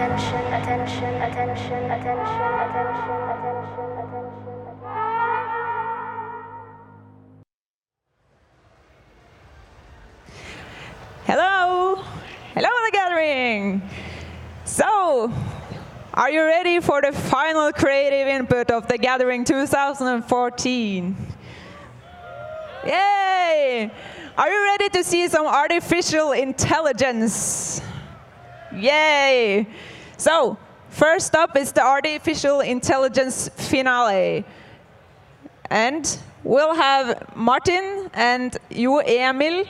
attention, attention, attention, attention, attention, attention, attention. Hello! Hello, the gathering! So, are you ready for the final creative input of the Gathering 2014? Yay! Are you ready to see some artificial intelligence? Yay! So, first up is the artificial intelligence finale. And we'll have Martin and you, Emil.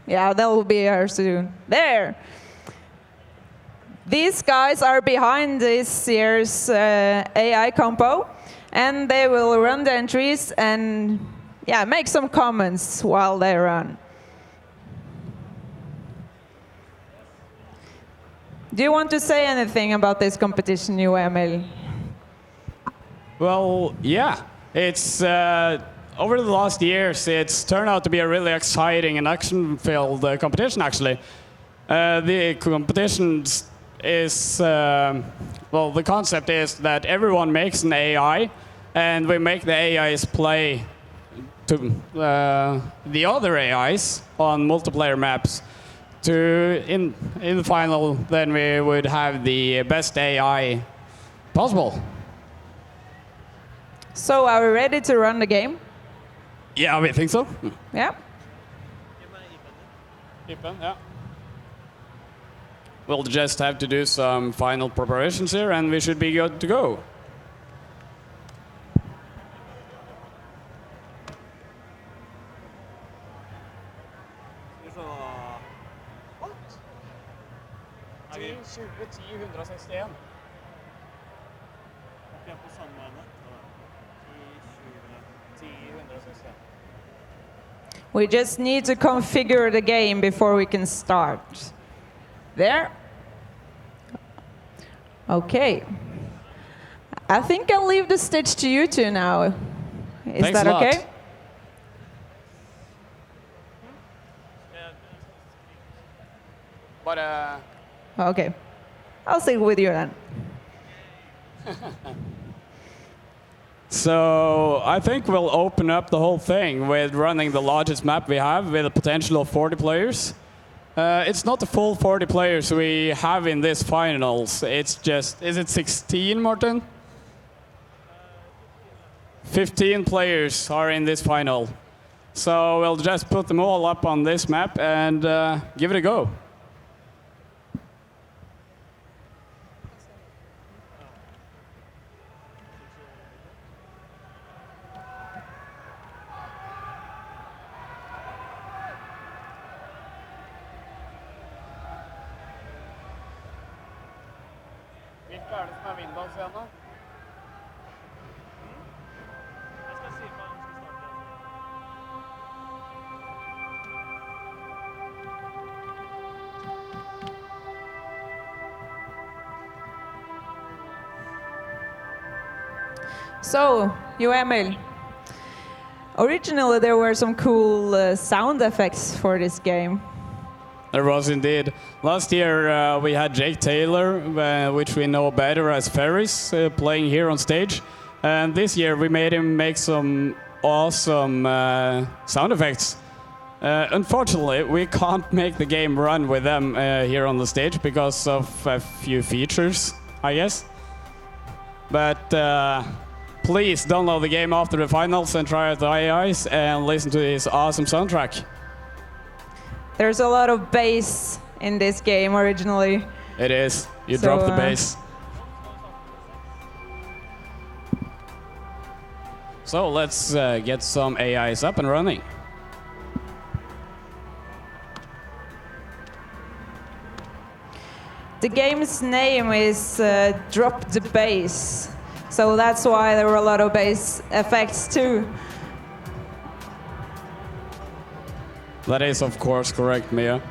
Yeah, they'll be here soon. There. These guys are behind this year's AI compo, and they will run the entries and make some comments while they run. Do you want to say anything about this competition, you, Emil? Well, yeah. It's over the last years, it's turned out to be a really exciting and action-filled competition, actually. The competition is, well, the concept is that everyone makes an AI, and we make the AIs play to the other AIs on multiplayer maps. In the final, then we would have the best AI possible. So, are we ready to run the game? Yeah, I think so. Yeah. Yeah. We'll just have to do some final preparations here, and we should be good to go. TG2014. We just need to configure the game before we can start. There. Okay. I think I'll leave the stage to you two now. Is that okay? But Okay. I'll stay with you then. So I think we'll open up the whole thing with running the largest map we have with a potential of 40 players. It's not the full 40 players we have in this finals. It's just, is it 16, Martin? 15 players are in this final. So we'll just put them all up on this map and give it a go. So, you, Emil. Originally, there were some cool sound effects for this game. There was indeed. Last year we had Jake Taylor, which we know better as Ferris, playing here on stage. And this year we made him make some awesome sound effects. Unfortunately, we can't make the game run with them here on the stage because of a few features, I guess. But please download the game after the finals and try out the AIs and listen to this awesome soundtrack. There's a lot of bass in this game originally. It is. You drop the bass. So let's get some AIs up and running. The game's name is Drop the Bass. So that's why there were a lot of bass effects too. That is, of course, correct, Mia.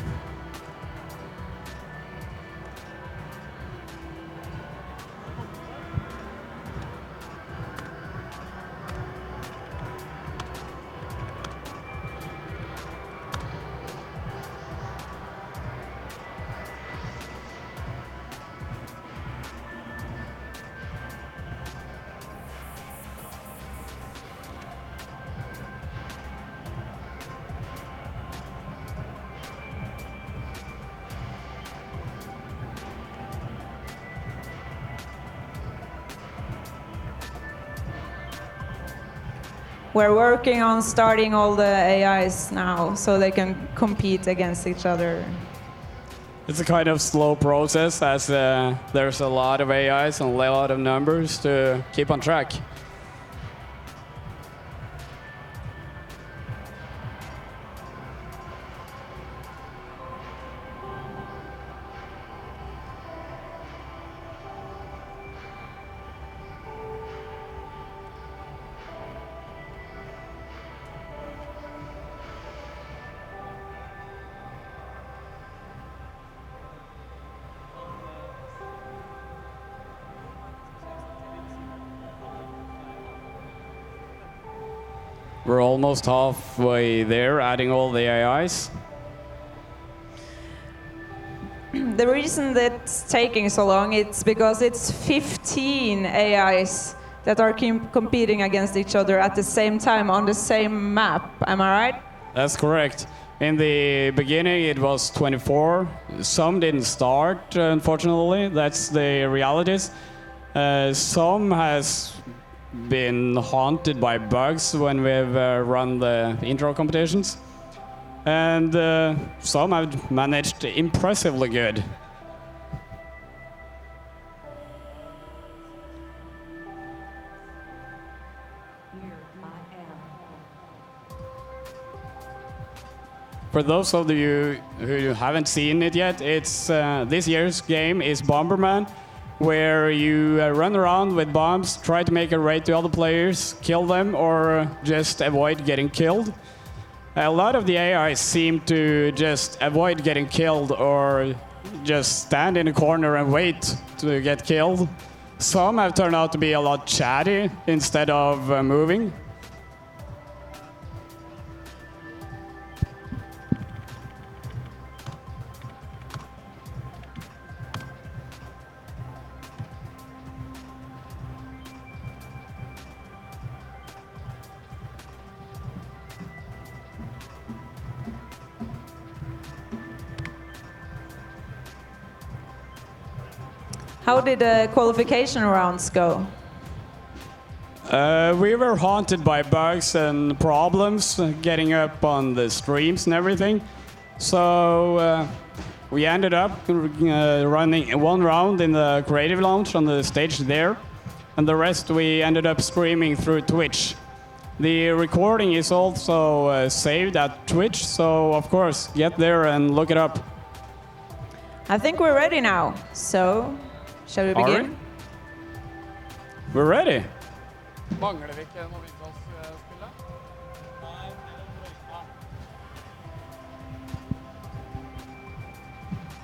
we're working on starting all the AIs now so they can compete against each other. It's a kind of slow process as there's a lot of AIs and a lot of numbers to keep on track. We're almost halfway there, adding all the AIs. The reason that's taking so long it's because it's 15 AIs that are competing against each other at the same time on the same map. Am I right? That's correct. In the beginning, it was 24. Some didn't start, unfortunately. That's the realities. Some has been haunted by bugs when we've run the intro competitions. And some have managed impressively good. For those of you who haven't seen it yet, it's this year's game is Bomberman, where you run around with bombs, try to make a raid to other players, kill them, or just avoid getting killed. A lot of the AIs seem to just avoid getting killed or just stand in a corner and wait to get killed. Some have turned out to be a lot chatty instead of moving. How did the qualification rounds go? We were haunted by bugs and problems getting up on the streams and everything. So we ended up running one round in the creative lounge on the stage there. And the rest we ended up streaming through Twitch. The recording is also saved at Twitch. So of course, get there and look it up. I think we're ready now. So, shall we begin? Right. We're ready.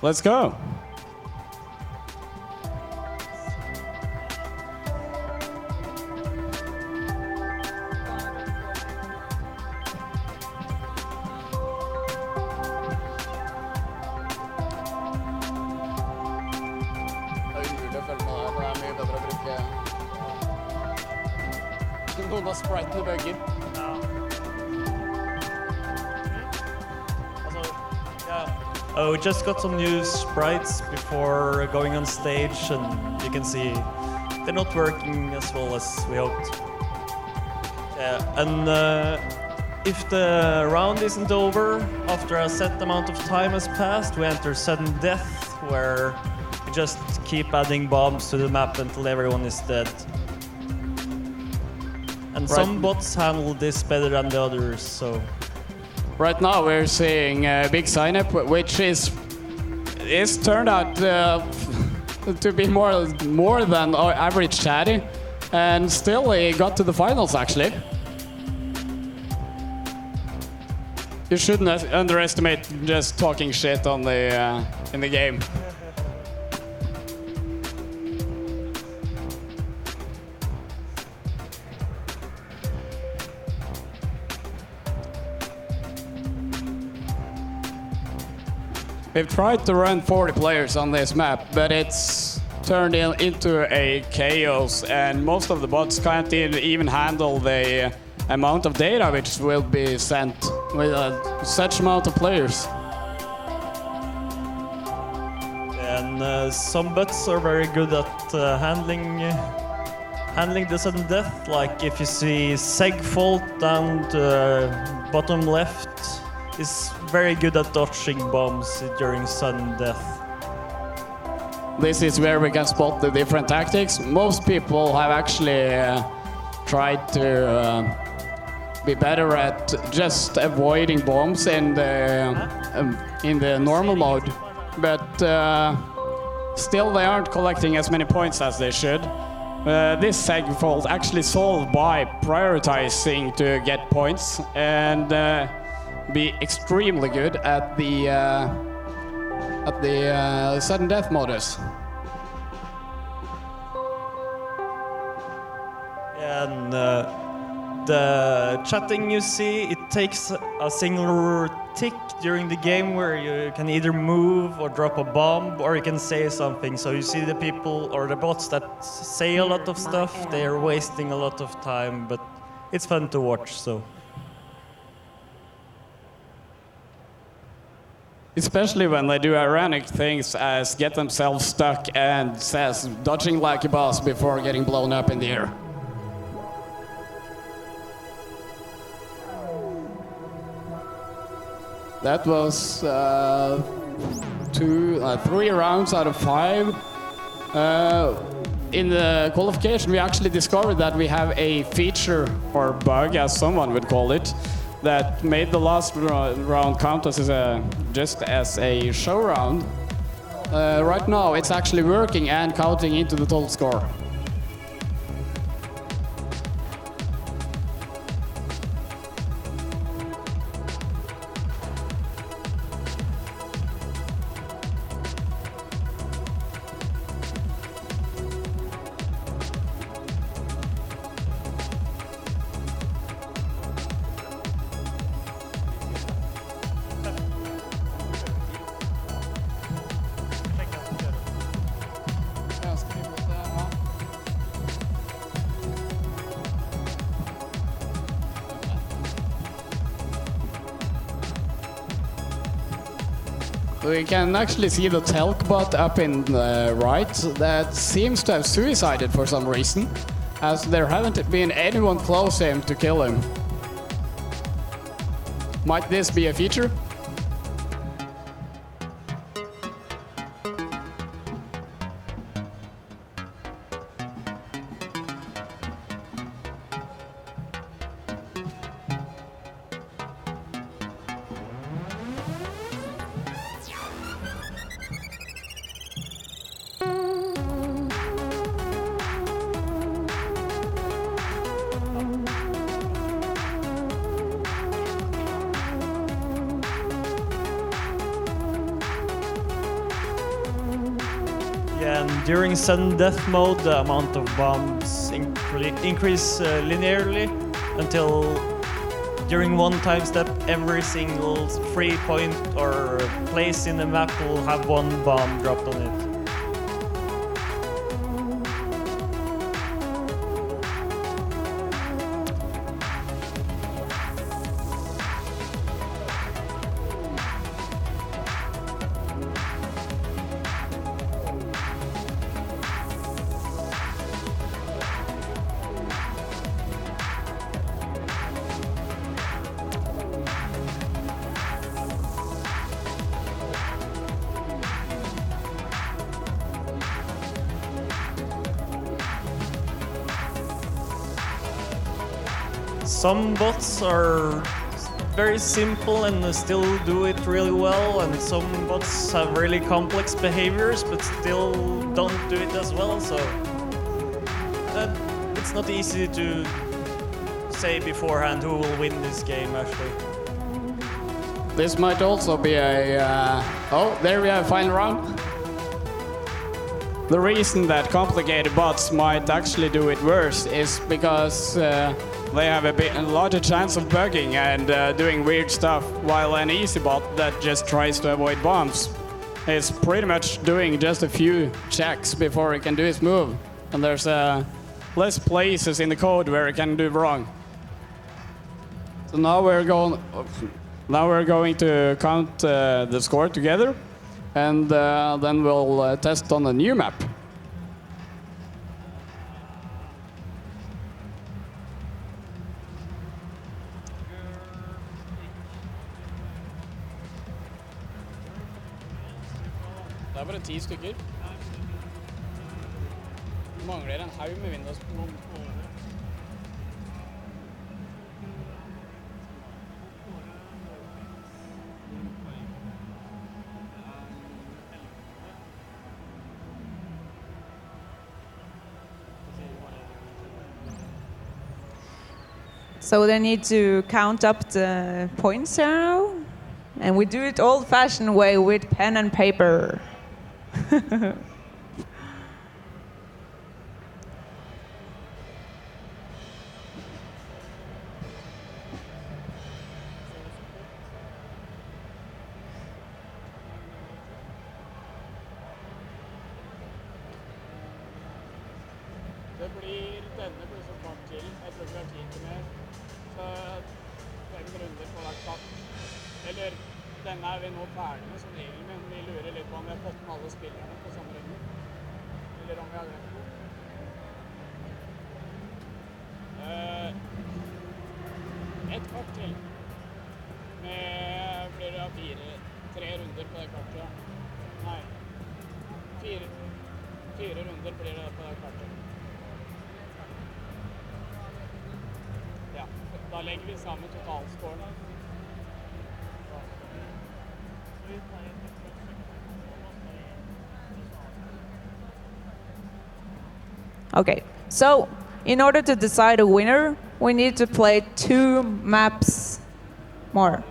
Let's go. Noen av spritene bugger. We just got some new sprites before going on stage, and you can see they're not working as well as we hoped. And if the round isn't over, after a set amount of time has passed, we enter sudden death, where we just keep adding bombs to the map until everyone is dead. And some bots handle this better than the others, so... Right now we're seeing a big sign-up, which is turned out to be more than our average chatty, and still he got to the finals actually. You shouldn't underestimate just talking shit on the in the game. We've tried to run 40 players on this map, but it's turned into a chaos, and most of the bots can't even handle the amount of data which will be sent with such amount of players. And some bots are very good at handling handling the sudden death. Like if you see Seg fall down to bottom left, is very good at dodging bombs during sudden death. This is where we can spot the different tactics. Most people have actually tried to be better at just avoiding bombs in the normal mode, but still they aren't collecting as many points as they should. This Seg fault actually solved by prioritizing to get points and be extremely good at the sudden death modus. And the chatting you see, it takes a single tick during the game where you can either move or drop a bomb or you can say something. So you see the people or the bots that say a lot of stuff, they are wasting a lot of time, but it's fun to watch, so. Especially when they do ironic things as get themselves stuck and says dodging like a boss before getting blown up in the air. That was 3 rounds out of 5. In the qualification, we actually discovered that we have a feature or bug, as someone would call it, that made the last round count as just as a show round. Right now, it's actually working and counting into the total score. We can actually see the Telk bot up in the right that seems to have suicided for some reason, as there haven't been anyone close to him to kill him. Might this be a feature? And during sudden death mode, the amount of bombs increase linearly until during one time step, every single free point or place in the map will have one bomb dropped on it. Some bots are very simple and still do it really well, and some bots have really complex behaviors but still don't do it as well, so it's not easy to say beforehand who will win this game, actually. This might also be a... oh, there we have final round. The reason that complicated bots might actually do it worse is because they have a larger chance of bugging and doing weird stuff, while an easy bot that just tries to avoid bombs is pretty much doing just a few checks before he can do his move. And there's less places in the code where he can do wrong. So now we're going to count the score together, and then we'll test on a new map. Det er bare 10 stykker. Det mangler en haug med Windows. So they need to count up the points now. And we do it old-fashioned way with pen and paper. Denne blir så kort til. Jeg tror vi har tid til mer. Så 5 runder på hvert kart. Eller denne er vi nå ferdig med som regel, men vi lurer litt på om vi har fått med alle spillerne på samme runde. Eller om vi har glemt noe. Et kart til. Blir det 3 runder på det kartet? Nei. 4 runder blir det på det kartet. Ja, da legger vi sammen totalscoren. Okay, so in order to decide a winner, we need to play 2 maps more.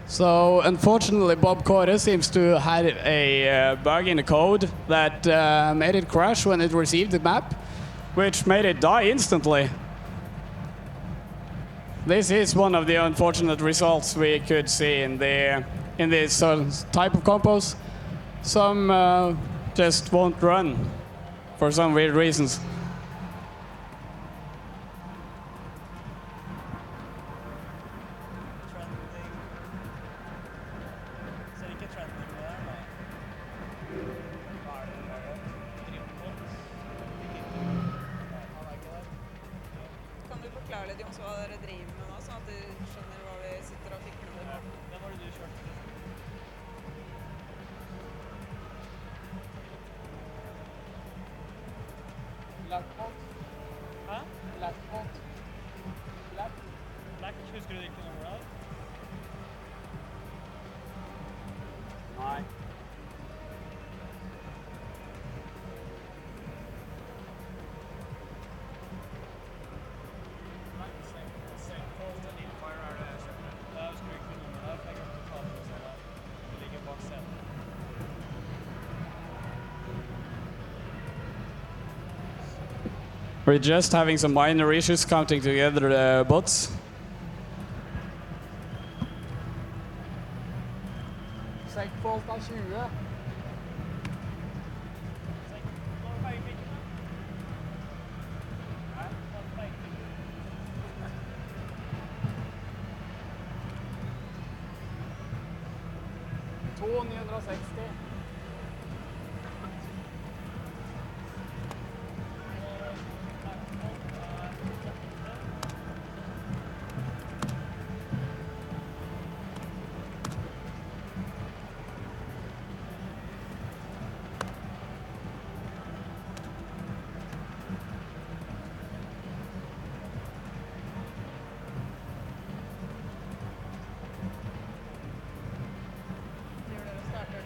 So unfortunately, Bob Kåre seems to have a bug in the code that made it crash when it received the map, which made it die instantly. This is one of the unfortunate results we could see in this type of compos. Some just won't run for some weird reasons. Kan du forklare litt om hva dere driver med nå, sånn at du skjønner hva vi sitter og fikler med? Den var det du kjørte. Blackpot. Hæ? Blackpot. Black, husker du ikke noe av? Nei. We're just having some minor issues counting together the bots. Segfold av 20. To 960.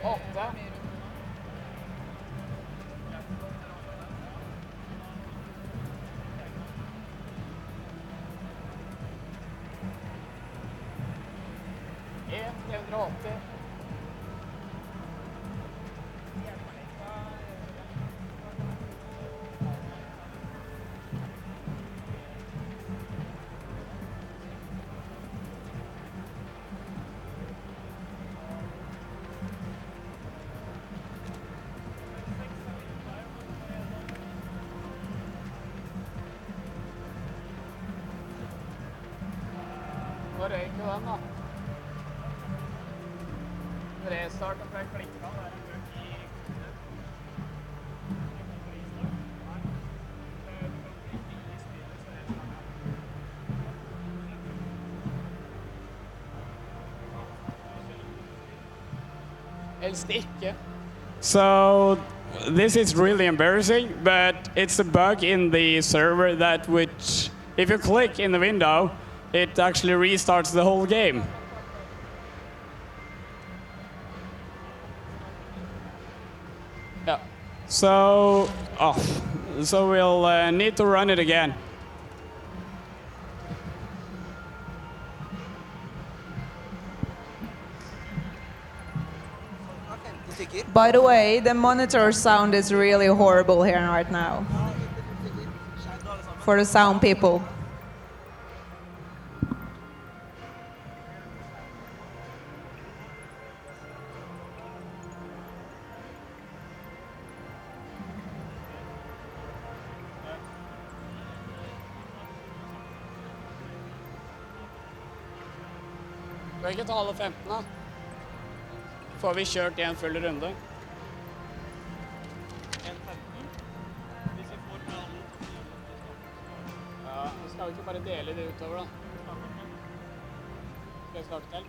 Åtte. 380. Nå røyker den, da. Restart og fra klikka. Helst ikke. So this is really embarrassing, but it's a bug in the server that which, if you click in the window, it actually restarts the whole game. Yeah. So, so we'll need to run it again. By the way, the monitor sound is really horrible here right now. For the sound people. Skal vi ikke ta alle 15 da? Får vi kjørt en full runde? Ja, vi skal jo ikke bare dele det utover da. Skal jeg starte til?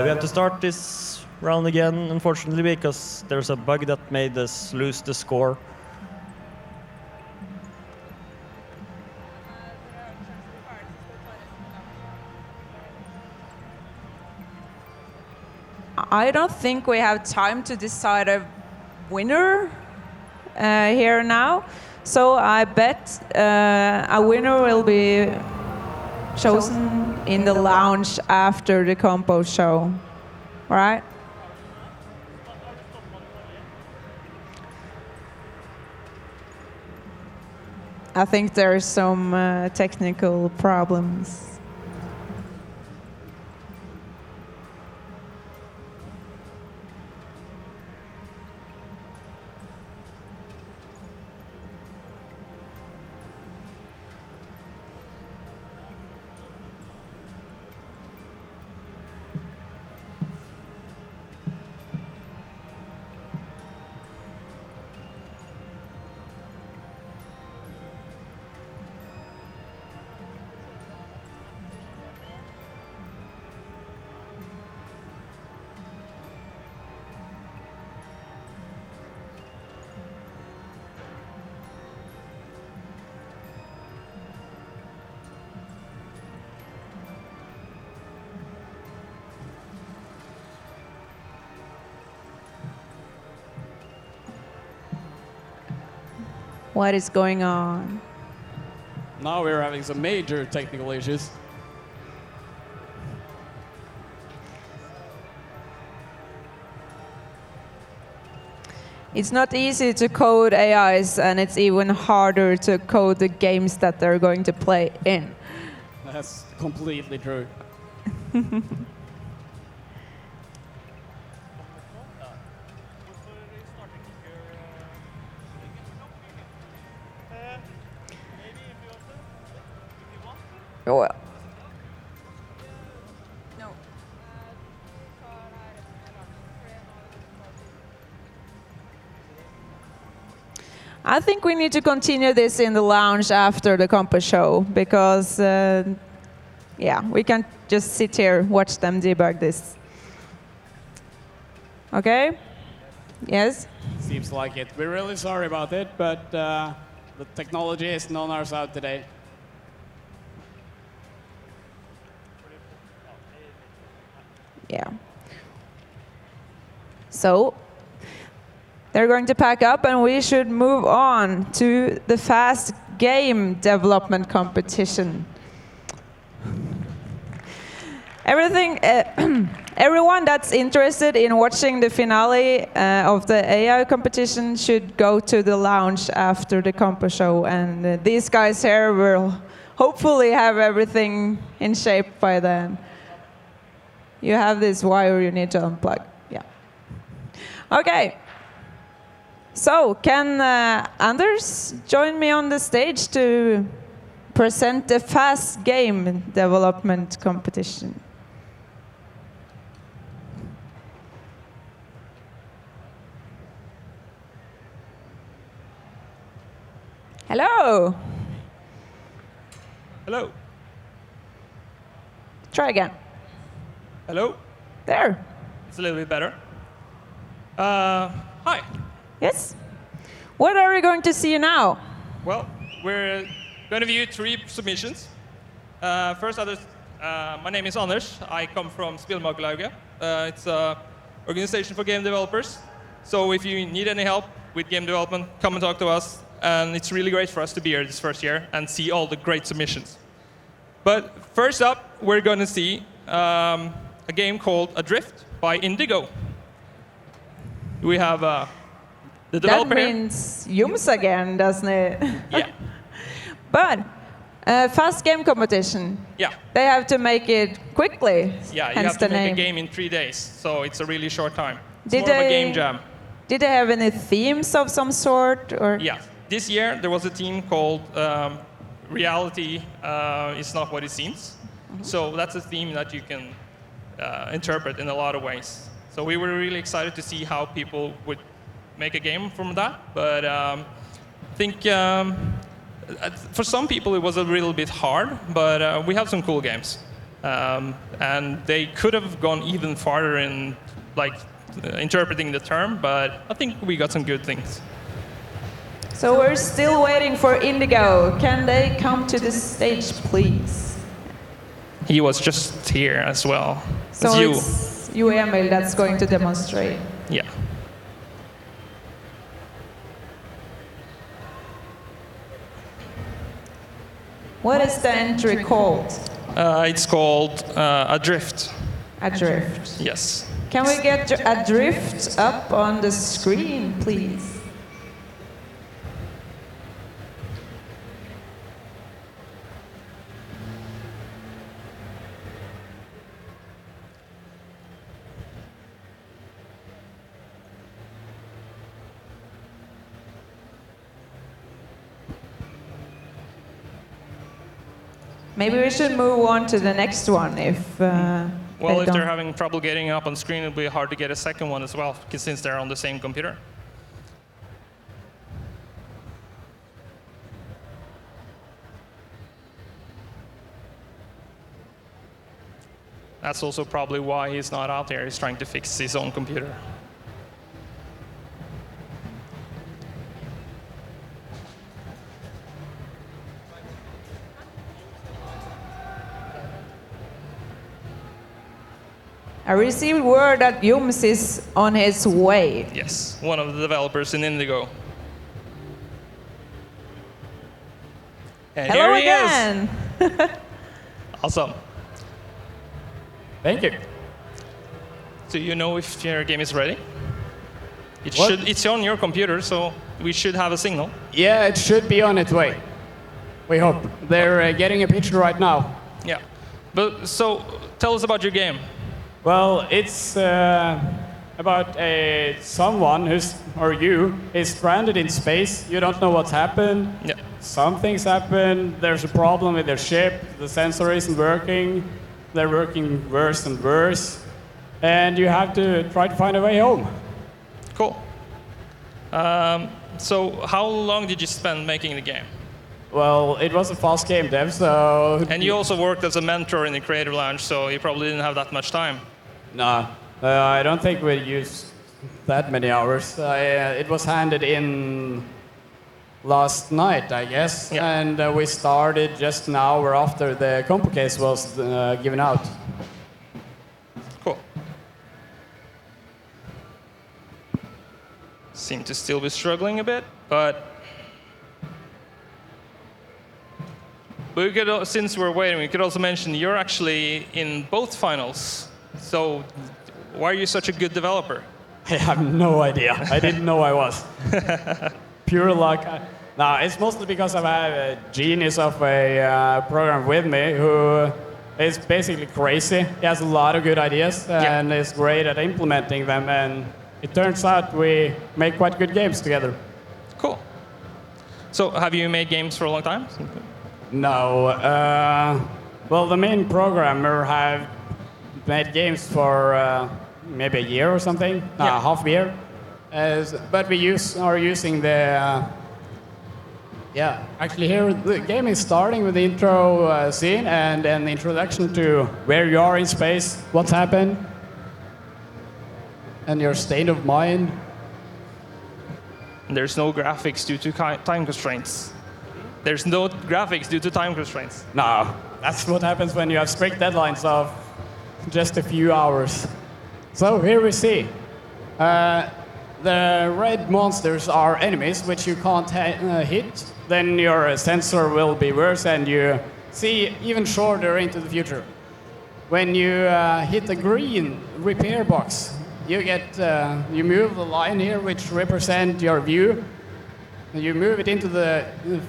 We have to start this round again, unfortunately, because there's a bug that made us lose the score. I don't think we have time to decide a winner here now. So I bet a winner will be chosen in the lounge after the Composhow, right? I think there's some technical problems. What is going on? Now we're having some major technical issues. It's not easy to code AIs, and it's even harder to code the games that they're going to play in. That's completely true. Well. I think we need to continue this in the lounge after the Composhow because, yeah, we can't just sit here watch them debug this. Okay? Yes? Seems like it. We're really sorry about it, but the technology isn't on our side today. Yeah. So, they're going to pack up, and we should move on to the fast game development competition. Everyone that's interested in watching the finale of the AI competition should go to the lounge after the Composhow, and these guys here will hopefully have everything in shape by then. You have this wire you need to unplug. Yeah. Okay. So, can Anders join me on the stage to present the fast game development competition? Hello. Hello. Try again. Hello. There. It's a little bit better. Hi. Yes. What are we going to see now? Well, we're going to view 3 submissions. First, my name is Anders. I come from Spillmakerlauget. It's an organization for game developers. So if you need any help with game development, come and talk to us. And it's really great for us to be here this first year and see all the great submissions. But first up, we're going to see a game called Adrift by Indigo. We have the developer That means Jums again, doesn't it? Yeah. But fast game competition. Yeah. They have to make it quickly. Yeah, you hence have to the make name. a game in 3 days, so it's a really short time. It's Did more of a they- game jam. Did they have any themes of some sort, or? Yeah. This year there was a team called Reality is Not What It Seems. So that's a theme that you can interpret in a lot of ways. So we were really excited to see how people would make a game from that. But I think for some people it was a little bit hard, but we have some cool games. And they could have gone even farther in interpreting the term, but I think we got some good things. So we're still waiting for Indigo. Can they come to the stage, please? He was just here as well. So It's you. it's you, Emil, that's going to demonstrate. Yeah. What is the entry called? It's called Adrift. Adrift. Yes. Can we get Adrift up on the screen, please? Maybe we should move on to the next one if. Well, if don't. they're having trouble getting up on screen, it'll be hard to get a second one as well, since they're on the same computer. That's also probably why he's not out there. He's trying to fix his own computer. I received word that Jums is on his way. Yes, one of the developers in Indigo. And Hello here he again. is. Awesome. Thank you. So you know if your game is ready? What? It's on your computer, so we should have a signal. Yeah, it should be on its way. We hope. They're getting a picture right now. Yeah. But so tell us about your game. Well, it's about someone you is stranded in space. You don't know what's happened. Yeah. Some things happen. There's a problem with their ship. The sensor isn't working. They're working worse and worse. And you have to try to find a way home. Cool. So how long did you spend making the game? Well, it was a fast game dev, so... And you also worked as a mentor in the Creative Lounge, so you probably didn't have that much time. No, I don't think we used that many hours. It was handed in last night, I guess, Yeah. and we started just an hour after the compo case was given out. Cool. seem to still be struggling a bit, but we could, since we're waiting, we could also mention you're actually in both finals. So why are you such a good developer? I have no idea. I didn't know I was. Pure luck. No, it's mostly because I have a genius of a program with me who is basically crazy. He has a lot of good ideas and is great at implementing them. And it turns out we make quite good games together. Cool. So have you made games for a long time? No. Well, the main programmer have made games for maybe a year or something, half a year. But we are using the actually here the game is starting with the intro scene and then the introduction to where you are in space, what's happened, and your state of mind. There's no graphics due to time constraints. There's no graphics due to time constraints. No, that's what happens when you have strict deadlines of just a few hours. So here we see. The red monsters are enemies which you can't hit. Then your sensor will be worse and you see even shorter into the future. When you hit the green repair box, you you move the line here which represent your view. You move it into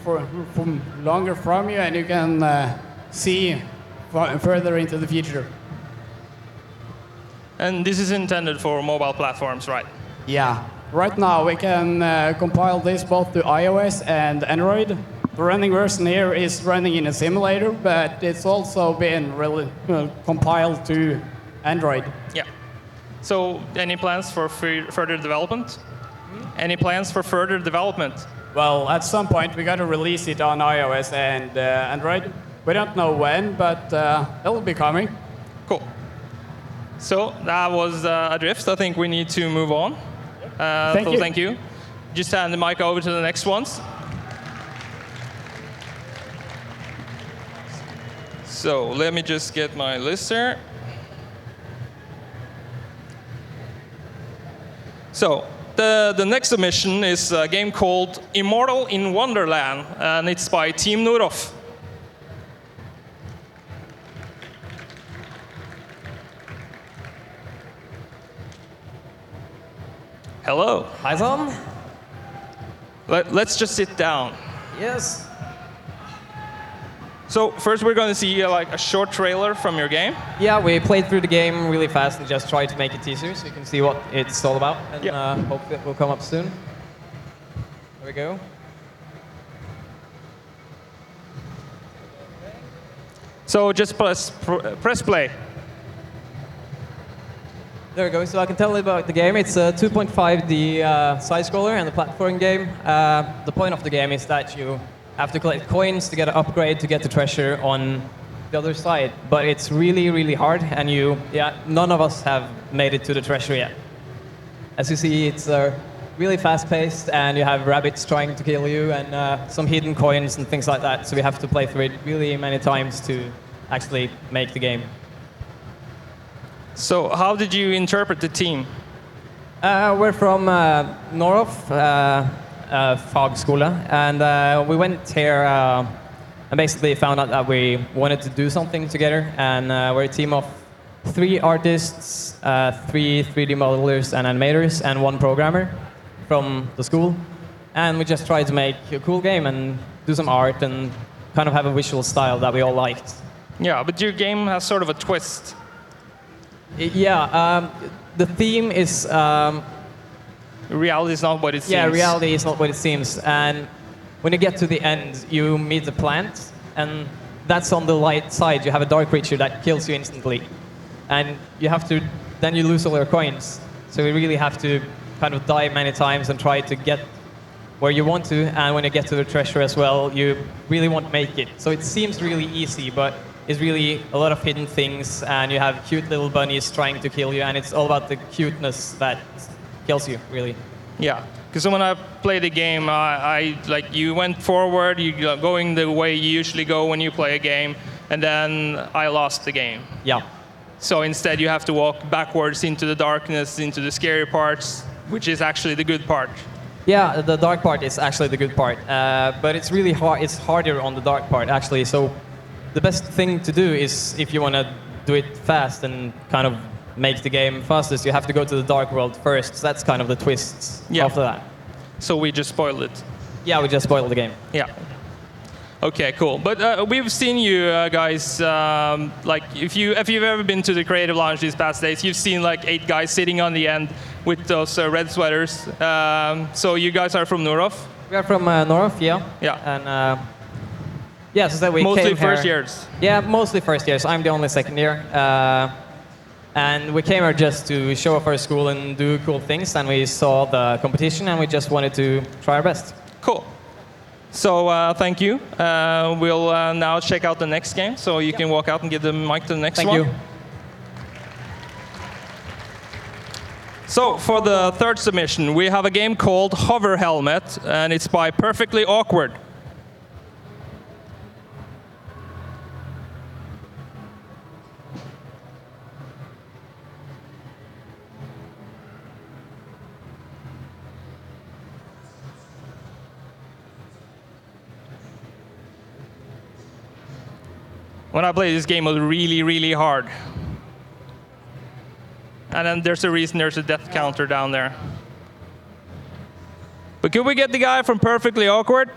from longer from you and you can see further into the future. And this is intended for mobile platforms, right? Yeah. Right now we can compile this both to iOS and Android. The running version here is running in a simulator, but it's also been really compiled to Android. Yeah. So any plans for further development? Any plans for further development? Well, at some point we got to release it on iOS and Android. We don't know when, but it'll be coming. Cool. So that was Adrift. I think we need to move on. Thank you. Just hand the mic over to the next ones. So let me just get my list here. So the next submission is a game called Immortal in Wonderland, and it's by Team Noroff. Hello. Hi, Tom. Let's just sit down. Yes. So first we're going to see like a short trailer from your game. Yeah, we played through the game really fast and just tried to make it easier so you can see what it's all about. And hope it will come up soon. There we go. So just press play. There we go. So I can tell you about the game. It's a 2.5D side-scroller and a platform game. The point of the game is that you have to collect coins to get an upgrade to get the treasure on the other side. But it's really, really hard, and none of us have made it to the treasure yet. As you see, it's really fast-paced, and you have rabbits trying to kill you, and some hidden coins and things like that. So we have to play through it really many times to actually make the game. So how did you interpret the team? We're from Noroff, Fagskole, and we went here and basically found out that we wanted to do something together, and we're a team of 3 artists, 3 3D modelers and animators, and 1 programmer from the school. And we just tried to make a cool game and do some art and kind of have a visual style that we all liked. Yeah, but your game has sort of a twist. Yeah, the theme is... reality is not what it seems. Yeah, reality is not what it seems. And when you get to the end, you meet the plant, and that's on the light side. You have a dark creature that kills you instantly. And you have to... then you lose all your coins. So you really have to kind of die many times and try to get where you want to. And when you get to the treasure as well, you really won't make it. So it seems really easy, but it's really a lot of hidden things, and you have cute little bunnies trying to kill you, and it's all about the cuteness that kills you, really. Yeah, because when I played the game, I like you went forward, you going the way you usually go when you play a game, and then I lost the game. Yeah. So instead, you have to walk backwards into the darkness, into the scary parts. which is actually the good part. Yeah, the dark part is actually the good part, but it's really hard. It's harder on the dark part actually. So the best thing to do is if you want to do it fast and kind of make the game fastest, you have to go to the dark world first. So that's kind of the twists after that. So we just spoiled it. Yeah, we just spoiled the game. Yeah. Okay, cool. But we've seen you guys, like if you've ever been to the Creative Lounge these past days, you've seen like 8 guys sitting on the end with those red sweaters. So you guys are from Noroff? We are from Noroff, yeah. Yeah. And yeah, so that we mostly came first here. years. Yeah, mostly first years. I'm the only second year. And we came here just to show off our school and do cool things. And we saw the competition and we just wanted to try our best. Cool. So thank you. We'll now check out the next game. So you can walk out and give the mic to the next one. Thank you. So for the third submission, we have a game called Hover Helmet, and it's by Perfectly Awkward. When I played this game, it was really, really hard. And then there's a reason there's a death counter down there. But could we get the guy from Perfectly Awkward?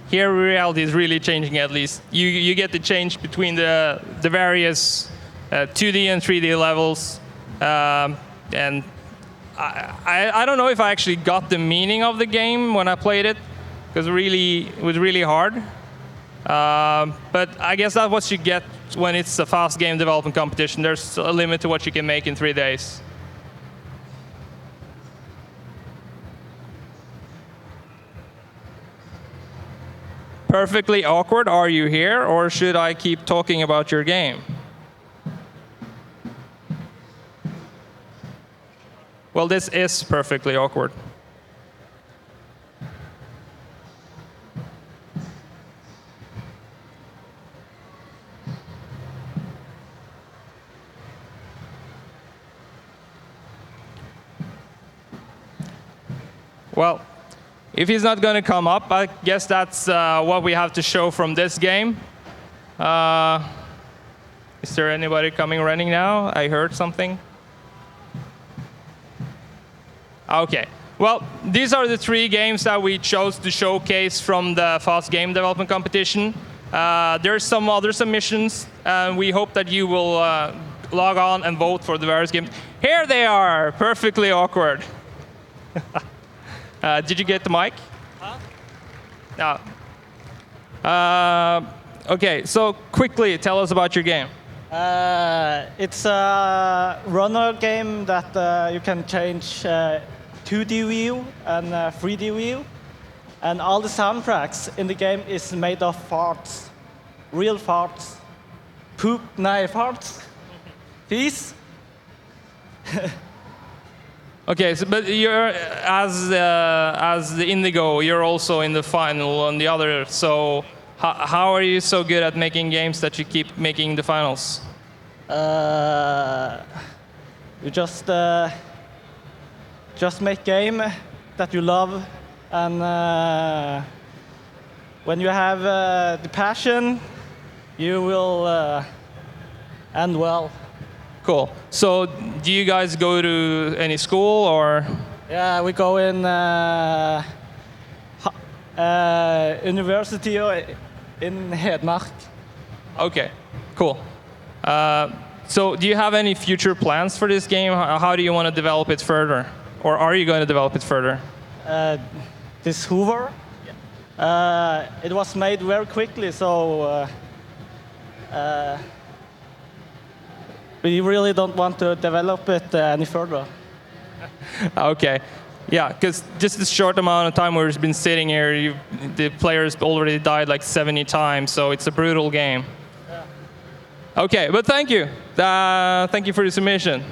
Here, reality is really changing. At least you get the change between the various 2D and 3D levels, and I don't know if I actually got the meaning of the game when I played it, because it was really hard. But I guess that's what you get when it's a fast game development competition. There's a limit to what you can make in 3 days. Perfectly Awkward, are you here, or should I keep talking about your game? Well, this is Perfectly Awkward. Well, if he's not going to come up, I guess that's what we have to show from this game. Is there anybody coming running now? I heard something. Okay. Well, these are the 3 games that we chose to showcase from the Fast Game Development Competition. There's some other submissions, and we hope that you will log on and vote for the various games. Here they are, Perfectly Awkward. Did you get the mic? Huh? No. Okay, so quickly, tell us about your game. It's a runner game that you can change 2D view and 3D view. And all the soundtracks in the game is made of farts. Real farts. Poop, farts. Peace. Okay, so, but you're as the Indigo, you're also in the final on the other. So how are you so good at making games that you keep making the finals? You just make game that you love, and when you have the passion, you will end well. Cool. So do you guys go to any school or? Yeah, we go in university in Hedmark. Okay, cool. So do you have any future plans for this game? How do you want to develop it further? Or are you going to develop it further? This Hoover, it was made very quickly, so we really don't want to develop it any further. Okay. Yeah, because just this short amount of time we've been sitting here, the players already died like 70 times, so it's a brutal game. Yeah. Okay, but thank you. Thank you for the submission.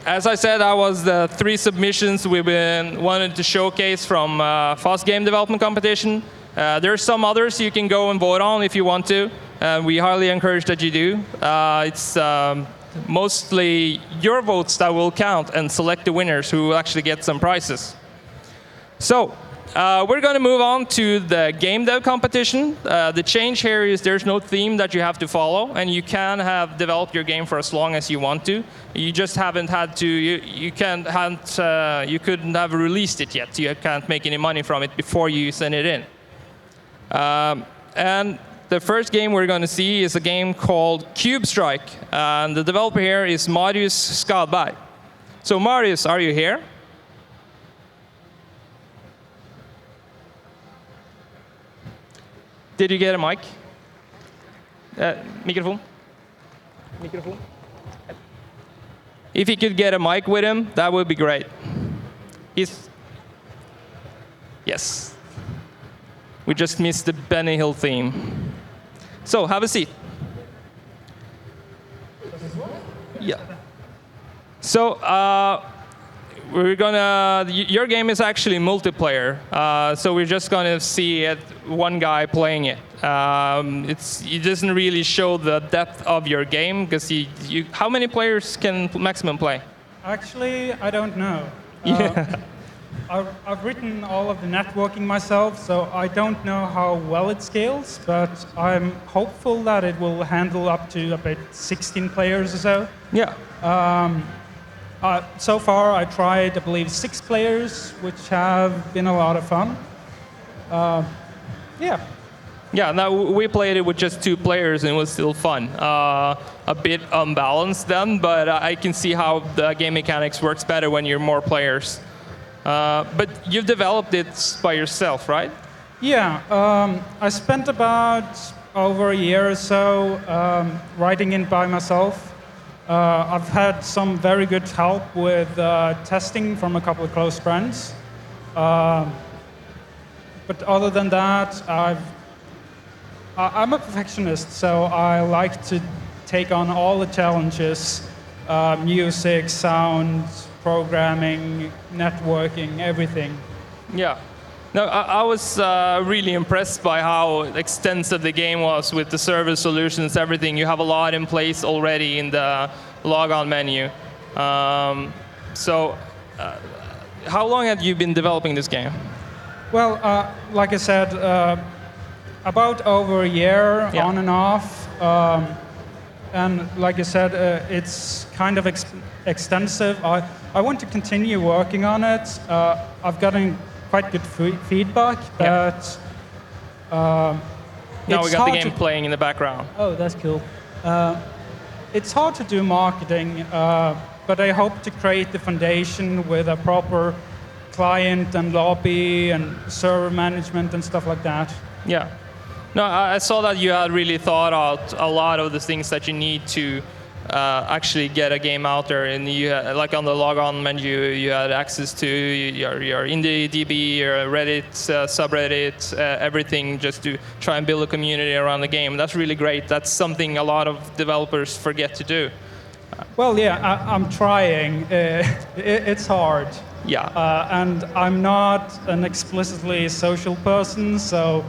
As I said, that was the 3 submissions we've been wanted to showcase from Fast Game Development Competition. There are some others you can go and vote on if you want to. We highly encourage that you do. It's mostly your votes that will count and select the winners who will actually get some prizes. So we're going to move on to the game dev competition. The change here is there's no theme that you have to follow, and you can have developed your game for as long as you want to. You just haven't had to. You couldn't have released it yet. You can't make any money from it before you send it in. And the first game we're going to see is a game called Cube Strike, and the developer here is Marius Skadberg. So Marius, are you here? Did you get a mic? Microphone? Microphone? If you could get a mic with him, that would be great. Yes. We just missed the Benny Hill theme. So, have a seat. Yeah. So, your game is actually multiplayer. So we're just gonna see one guy playing it. It doesn't really show the depth of your game because how many players can maximum play? Actually, I don't know. Yeah. I've written all of the networking myself, so I don't know how well it scales, but I'm hopeful that it will handle up to about 16 players or so. Yeah. So far, I tried, I believe, 6 players, which have been a lot of fun. Yeah. Yeah, now we played it with just 2 players and it was still fun. A bit unbalanced then, but I can see how the game mechanics works better when you're more players. But you've developed it by yourself, right? Yeah, I spent about over a year or so writing it by myself. I've had some very good help with testing from a couple of close friends. But other than that, I'm a perfectionist, so I like to take on all the challenges, music, sound, programming, networking, everything. Yeah. No, I was really impressed by how extensive the game was with the service solutions, everything. You have a lot in place already in the logon menu. So, how long have you been developing this game? Well, like I said, about over a year, Yeah. on and off. And like I said, it's kind of extensive. I want to continue working on it. I've gotten quite good feedback, but now we got the game playing in the background. Oh, that's cool. It's hard to do marketing, but I hope to create the foundation with a proper client and lobby and server management and stuff like that. Yeah. No, I saw that you had really thought out a lot of the things that you need to actually get a game out there. And you had, like on the logon menu, you had access to your IndieDB, your Reddit, subreddit, everything just to try and build a community around the game. That's really great. That's something a lot of developers forget to do. Well, yeah, I'm trying. It's hard. Yeah. And I'm not an explicitly social person, so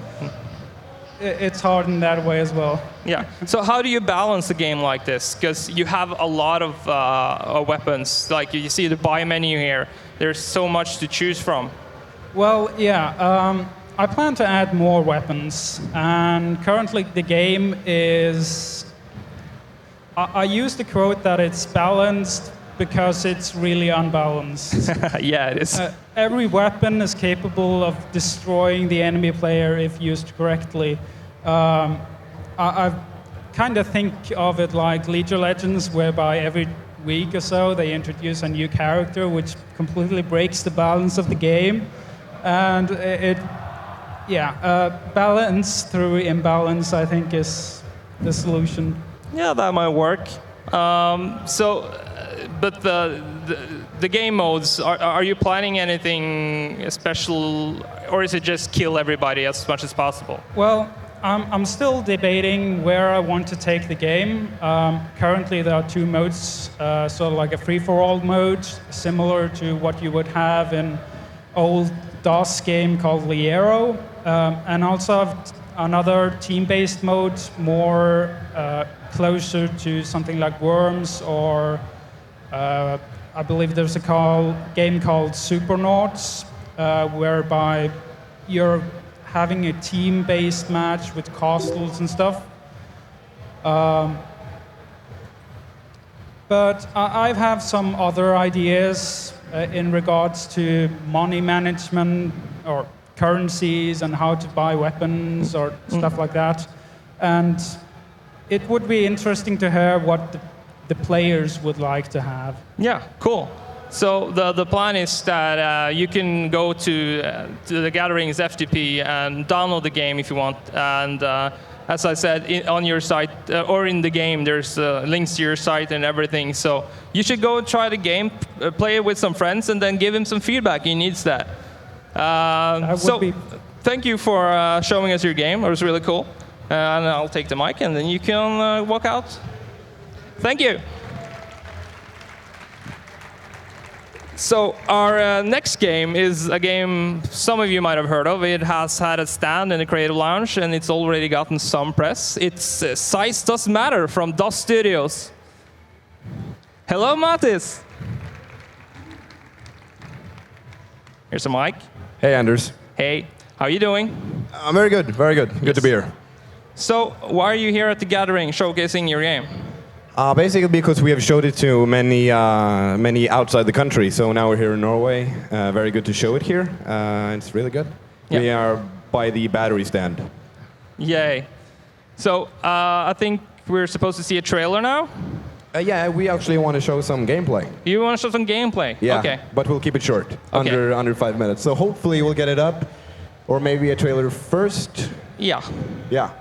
it's hard in that way as well. Yeah. So how do you balance a game like this? Because you have a lot of weapons. Like you see the buy menu here. There's so much to choose from. Well, yeah. I plan to add more weapons, and currently the game is. I use the quote that it's balanced because it's really unbalanced. Yeah, it is. Every weapon is capable of destroying the enemy player if used correctly. I kind of think of it like League of Legends, whereby every week or so they introduce a new character which completely breaks the balance of the game. And balance through imbalance, I think, is the solution. Yeah, that might work. But the game modes, are you planning anything special, or is it just kill everybody as much as possible? Well, I'm still debating where I want to take the game. Currently, there are two modes, sort of like a free-for-all mode, similar to what you would have in old DOS game called Liero, and also another team-based mode, more closer to something like Worms, or I believe there's a game called Supernauts, whereby you're having a team-based match with castles and stuff. But I have some other ideas in regards to money management or currencies and how to buy weapons or stuff like that. And it would be interesting to hear what the players would like to have. Yeah, cool. So the plan is that you can go to the Gatherings FTP and download the game if you want. And as I said, on your site or in the game, there's links to your site and everything. So you should go and try the game, play it with some friends, and then give him some feedback. He needs that. Thank you for showing us your game. It was really cool. And I'll take the mic, and then you can walk out. Thank you. So our next game is a game some of you might have heard of. It has had a stand in the Creative Lounge, and it's already gotten some press. It's Size Doesn't Matter from DOS Studios. Hello, Mattis. Here's a mic. Hey, Anders. Hey, how are you doing? I'm very good, very good. Good to be here. So, why are you here at the Gathering showcasing your game? Basically because we have showed it to many outside the country. So now we're here in Norway. Very good to show it here. It's really good. Yeah. We are by the battery stand. Yay. So, I think we're supposed to see a trailer now? Yeah, we actually want to show some gameplay. You want to show some gameplay? Yeah, Okay. but we'll keep it short, Okay. under 5 minutes. So hopefully we'll get it up, or maybe a trailer first. Yeah. Yeah.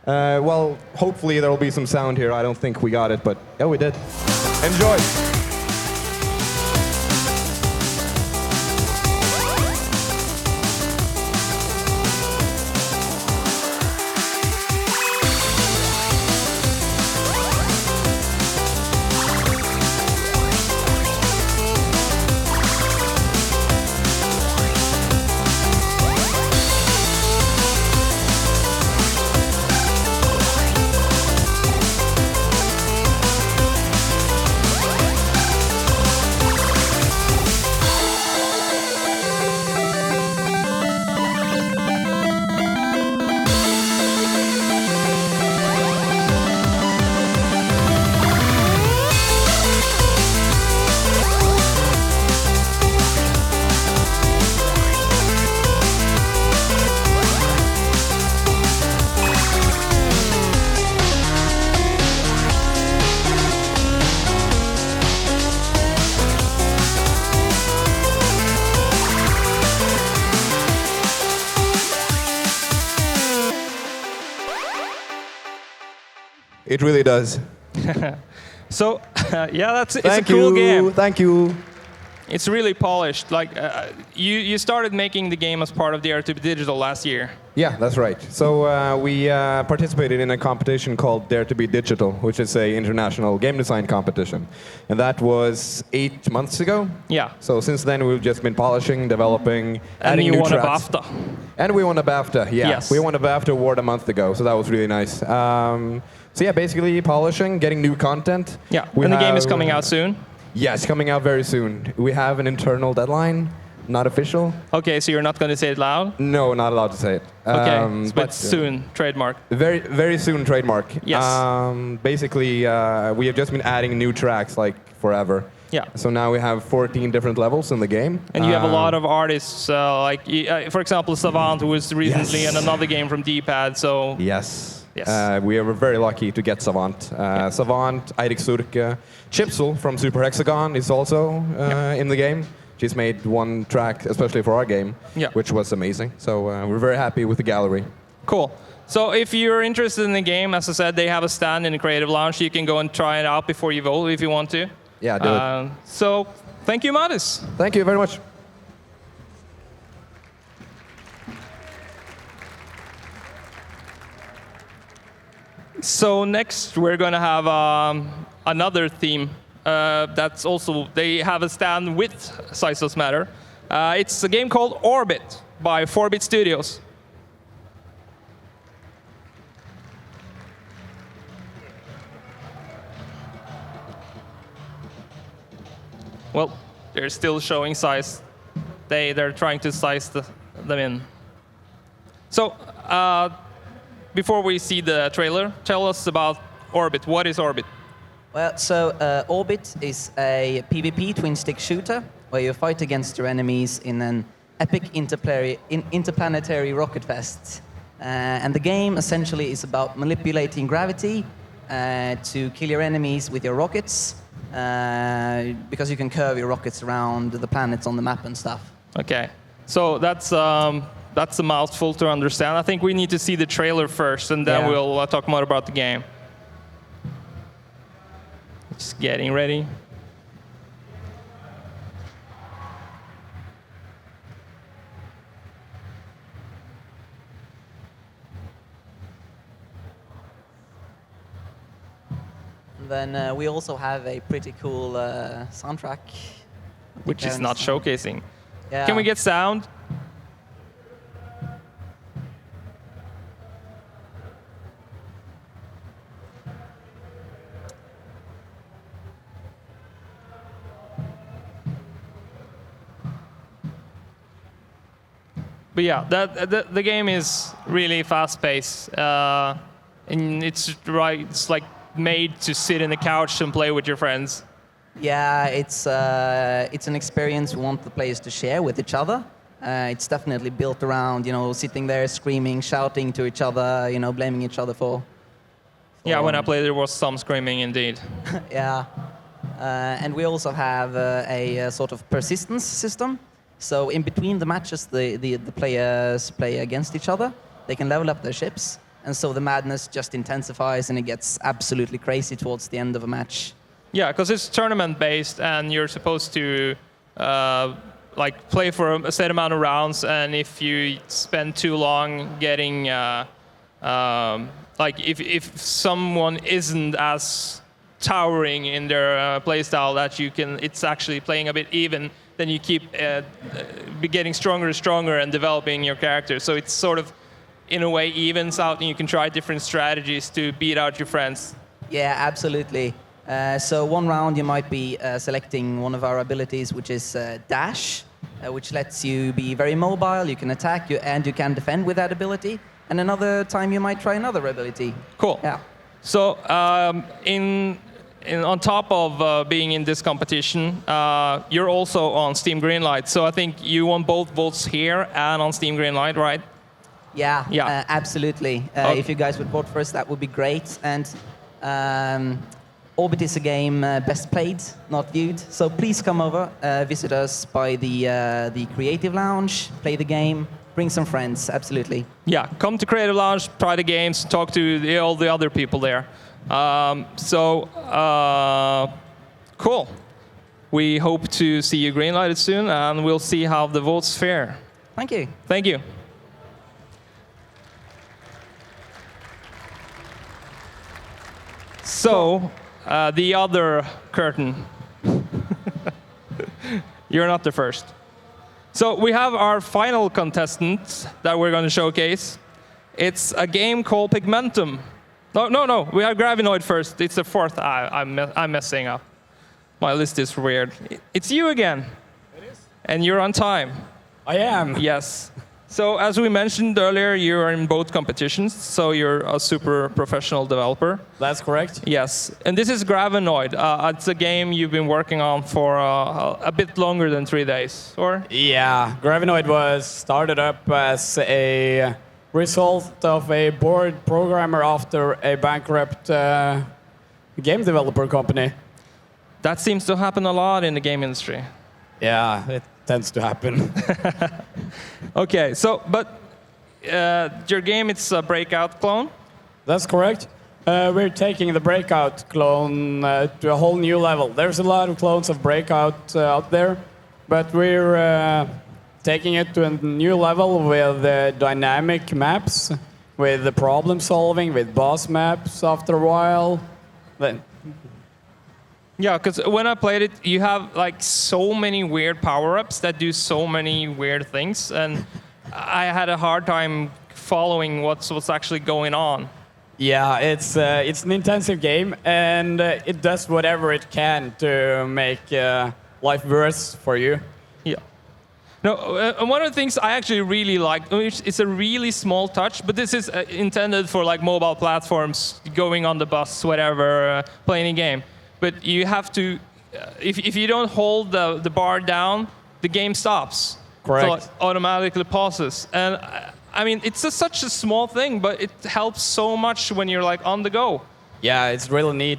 Well, hopefully there will be some sound here. I don't think we got it, but yeah, we did. Enjoy. It really does. So, yeah, it's a cool game. Thank you. It's really polished. Like, you started making the game as part of the Dare to Be Digital last year. Yeah, that's right. So we participated in a competition called Dare to Be Digital, which is a international game design competition. And that was 8 months ago. Yeah. So since then, we've just been polishing, developing, And adding you new won tracks. a BAFTA. And we won a BAFTA, yeah. Yes. We won a BAFTA award a month ago, so that was really nice. So yeah, basically polishing, getting new content. Yeah, and the game is coming out soon. Yes, coming out very soon. We have an internal deadline, not official. Okay, so you're not going to say it loud? No, not allowed to say it. Okay, but soon, trademark. Very, very soon, trademark. Yes. Basically, we have just been adding new tracks like forever. Yeah. So now we have 14 different levels in the game. And you have a lot of artists, like, for example, Savant, who was recently Yes. in another game from D-Pad, so... Yes. Yes. We were very lucky to get Savant. Savant, Eirik Surke, Chipsel from Super Hexagon is also in the game. She's made one track especially for our game, which was amazing. So we're very happy with the gallery. Cool. So if you're interested in the game, as I said, they have a stand in the Creative Lounge. You can go and try it out before you vote if you want to. Yeah, do it. So Thank you, Matis. Thank you very much. So next we're going to have another theme that's also, they have a stand with Size Does Matter. It's a game called Orbit by 4-Bit Studios. Well, they're still showing size. They're trying to size them in. So before we see the trailer, tell us about Orbit. What is Orbit? Well, so Orbit is a PvP twin-stick shooter where you fight against your enemies in an epic interplanetary rocket fest. And the game essentially is about manipulating gravity to kill your enemies with your rockets, because you can curve your rockets around the planets on the map and stuff. Okay, so that's a mouthful to understand. I think we need to see the trailer first, and then we'll talk more about the game. Just getting ready. Then we also have a pretty cool soundtrack. Which is not sound. showcasing. Yeah. Can we get sound? But yeah, the game is really fast-paced, and it's like made to sit in the couch and play with your friends. Yeah, it's an experience we want the players to share with each other. It's definitely built around, sitting there screaming, shouting to each other, blaming each other for. Yeah, when I played, there was some screaming indeed. Yeah, and we also have a sort of persistence system. So in between the matches, the players play against each other. They can level up their ships, and so the madness just intensifies, and it gets absolutely crazy towards the end of a match. Yeah, because it's tournament-based, and you're supposed to play for a set amount of rounds, and if you spend too long getting, if someone isn't as towering in their playstyle that it's actually playing a bit even, then you keep getting stronger and stronger and developing your character. So it's sort of, in a way, evens out, and you can try different strategies to beat out your friends. Yeah, absolutely. So one round you might be selecting one of our abilities, which is Dash, which lets you be very mobile. You can attack, and you can defend with that ability. And another time you might try another ability. Cool. Yeah. So on top of being in this competition, you're also on Steam Greenlight. So I think you won both votes here and on Steam Greenlight, right? Yeah, Yeah. absolutely. If you guys would vote for us, that would be great. And Orbit is a game best played, not viewed. So please come over, visit us by the Creative Lounge, play the game, bring some friends, absolutely. Yeah, come to Creative Lounge, try the games, talk to all the other people there. Cool. We hope to see you greenlighted soon, and we'll see how the votes fare. Thank you. Thank you. So, the other curtain. You're not the first. So we have our final contestant that we're going to showcase. It's a game called Pigmentum. No. We have Gravinoid first. It's the fourth. I'm messing up. My list is weird. It's you again. It is. And you're on time. I am. Yes. So as we mentioned earlier, you're in both competitions, so you're a super professional developer. That's correct. Yes. And this is Gravinoid. It's a game you've been working on for a bit longer than 3 days, or? Yeah, Gravinoid was started up as a result of a bored programmer after a bankrupt game developer company. That seems to happen a lot in the game industry. Yeah, it tends to happen. Okay, so, but your game, it's a Breakout clone? That's correct. We're taking the Breakout clone to a whole new level. There's a lot of clones of Breakout out there, but we're taking it to a new level with dynamic maps, with the problem solving, with boss maps after a while. Then Yeah, because when I played it, you have like so many weird power-ups that do so many weird things, and I had a hard time following what's actually going on. yeah, it's an intensive game, and it does whatever it can to make life worse for you. Yeah. No, and one of the things I actually really like, it's a really small touch, but this is intended for like mobile platforms, going on the bus, whatever, playing a game. But you have to, if you don't hold the bar down, the game stops. Correct. So it automatically pauses. And I mean, it's such a small thing, but it helps so much when you're like on the go. Yeah, it's really neat.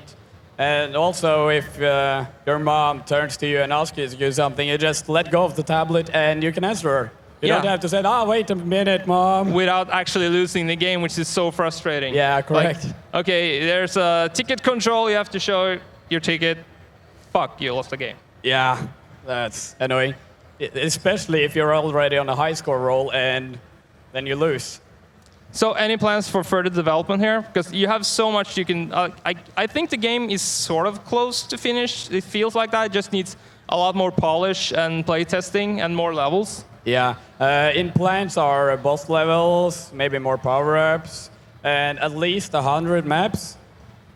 And also, if your mom turns to you and asks you to do something, you just let go of the tablet and you can answer her. You Yeah. don't have to say, "Oh, wait a minute, mom." Without actually losing the game, which is so frustrating. Yeah, correct. Like, okay, there's a ticket control, you have to show your ticket. Fuck, you lost the game. Yeah, that's annoying. Especially if you're already on a high score roll and then you lose. So any plans for further development here? Because you have so much you can... I think the game is sort of close to finish. It feels like that. It just needs a lot more polish and playtesting and more levels. Yeah, in plans are boss levels, maybe more power-ups, and at least 100 maps.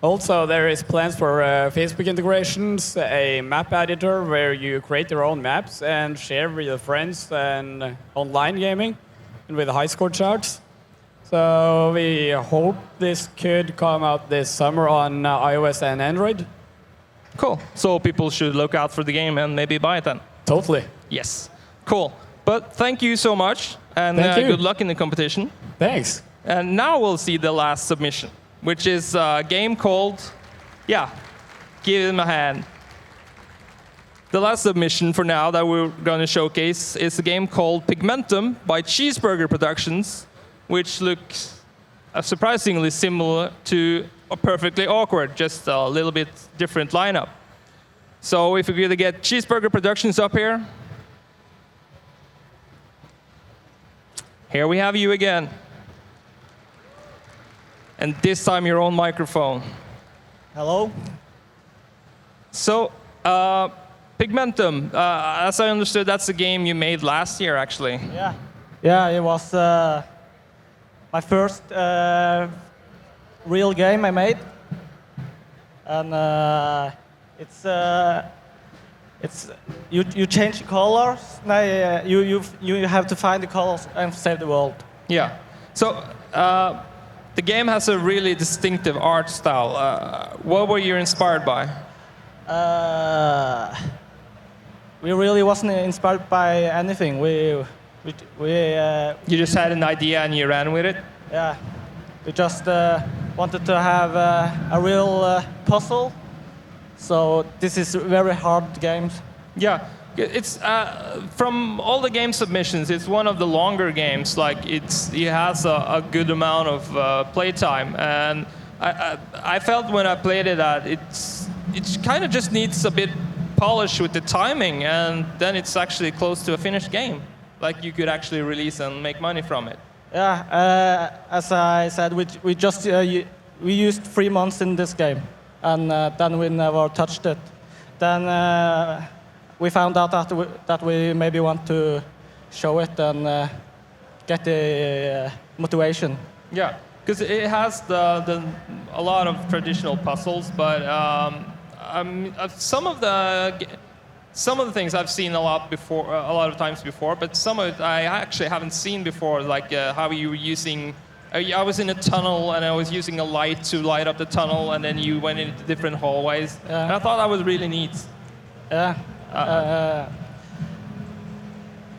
Also, there is plans for Facebook integrations, a map editor where you create your own maps and share with your friends, and online gaming, and with high score charts. So we hope this could come out this summer on iOS and Android. Cool. So people should look out for the game and maybe buy it then. Totally. Yes. Cool. But thank you so much, and Thank you. good luck in the competition. Thanks. And now we'll see the last submission, which is a game called, yeah, give him a hand. The last submission for now that we're going to showcase is a game called Pigmentum by Cheeseburger Productions, which looks surprisingly similar to Perfectly Awkward, just a little bit different lineup. So if we could get Cheeseburger Productions up here. Here we have you again. And this time your own microphone. Hello. So, Pigmentum, as I understood, that's a game you made last year, actually. Yeah. Yeah, it was my first real game I made, and it's you change the colors. You have to find the colors and save the world. Yeah. So, the game has a really distinctive art style. What were you inspired by? We really wasn't inspired by anything. You just had an idea and you ran with it? Yeah, we just wanted to have a real puzzle. So this is very hard games. Yeah, it's from all the game submissions, it's one of the longer games. Like it has a good amount of playtime, and I felt when I played it that it kind of just needs a bit polish with the timing, and then it's actually close to a finished game. Like you could actually release and make money from it. Yeah, as I said, we just we used 3 months in this game, and then we never touched it. Then we found out that we maybe want to show it and get the motivation. Yeah, because it has a lot of traditional puzzles, but some of the things I've seen a lot of times before, but some of it I actually haven't seen before, like how you were using. I was in a tunnel and I was using a light to light up the tunnel, and then you went into different hallways. Yeah. And I thought that was really neat. Yeah.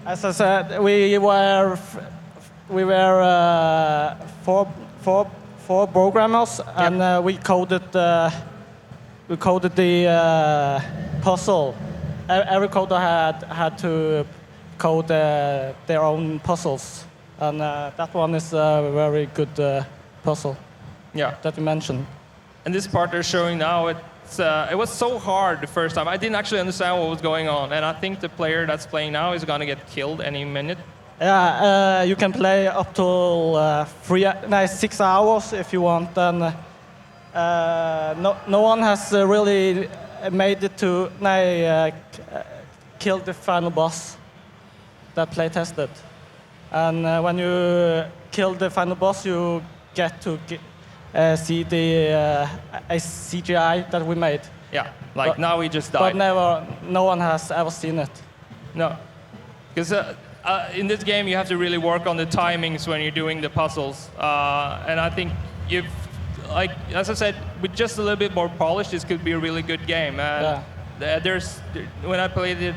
As I said, we were four programmers, and we coded the puzzle. Every coder had to code their own puzzles, and that one is a very good puzzle. Yeah. That you mentioned. and this part they're showing now, it was so hard the first time. I didn't actually understand what was going on, and I think the player that's playing now is going to get killed any minute. Yeah, you can play up to 6 hours if you want, and no one has really made it to kill the final boss that play tested. And when you kill the final boss, you get to see the CGI that we made. Yeah, like now we just But died. no one has ever seen it. No, because in this game you have to really work on the timings when you're doing the puzzles. And I think like as I said, with just a little bit more polish, this could be a really good game. And when I played it,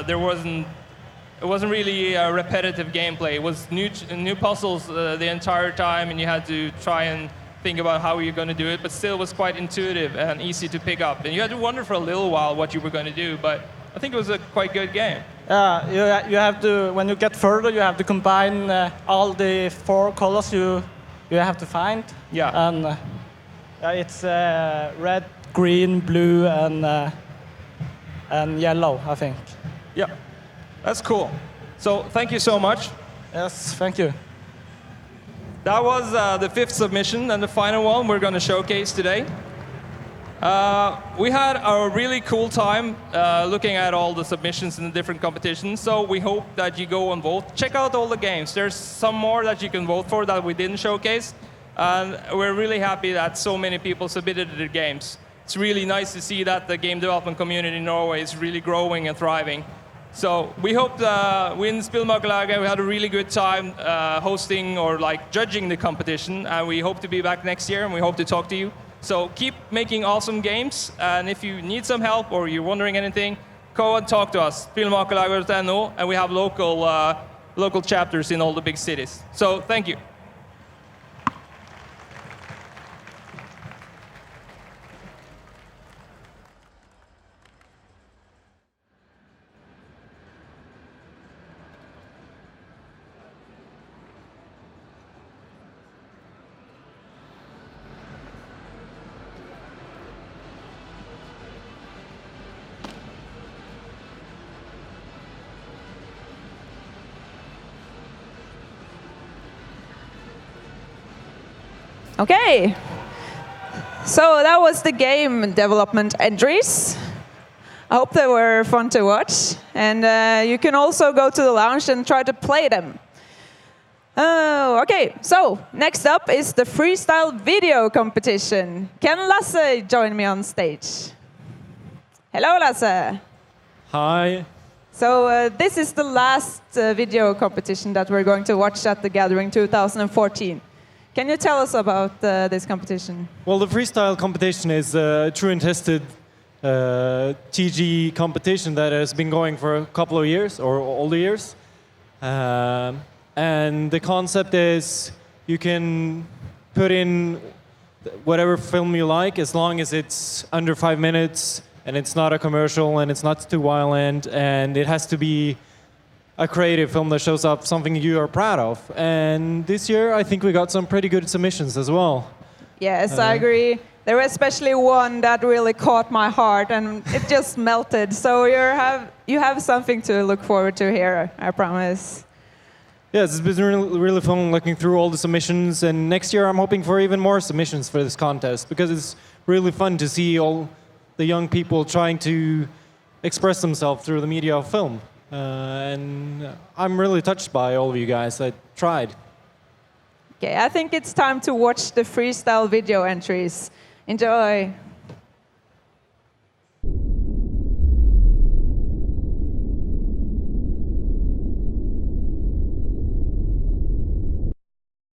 it wasn't really a repetitive gameplay. It was new puzzles the entire time, and you had to try and think about how you're going to do it, but still it was quite intuitive and easy to pick up. And you had to wonder for a little while what you were going to do, but I think it was a quite good game. Yeah, you have to, when you get further, you have to combine all the 4 colors you have to find. Yeah. And it's red, green, blue, and yellow, I think. Yeah, that's cool. So thank you so much. Yes, thank you. That was the 5th submission and the final one we're going to showcase today. We had a really cool time looking at all the submissions in the different competitions, so we hope that you go and vote. Check out all the games. There's some more that you can vote for that we didn't showcase, and we're really happy that so many people submitted their games. It's really nice to see that the game development community in Norway is really growing and thriving. So we hope we in Spillmakerlaget we had a really good time hosting or judging the competition, and we hope to be back next year, and we hope to talk to you. So keep making awesome games, and if you need some help or you're wondering anything, go and talk to us, spillmakerlaget.no, and we have local chapters in all the big cities. So thank you. Okay, so that was the game development entries. I hope they were fun to watch, and you can also go to the lounge and try to play them. Okay, so next up is the freestyle video competition. Can Lasse join me on stage? Hello, Lasse. Hi. So this is the last video competition that we're going to watch at the Gathering 2014. Can you tell us about this competition? Well, the freestyle competition is a true and tested TG competition that has been going for a couple of years, or all the years. And the concept is you can put in whatever film you like, as long as it's under 5 minutes, and it's not a commercial, and it's not too violent, and it has to be a creative film that shows up something you are proud of. And this year, I think we got some pretty good submissions as well. Yes, I agree. There was especially one that really caught my heart, and it just melted. So you have something to look forward to here, I promise. Yes, it's been really fun looking through all the submissions, and next year I'm hoping for even more submissions for this contest, because it's really fun to see all the young people trying to express themselves through the media of film. And I'm really touched by all of you guys that tried. Okay, I think it's time to watch the freestyle video entries. Enjoy.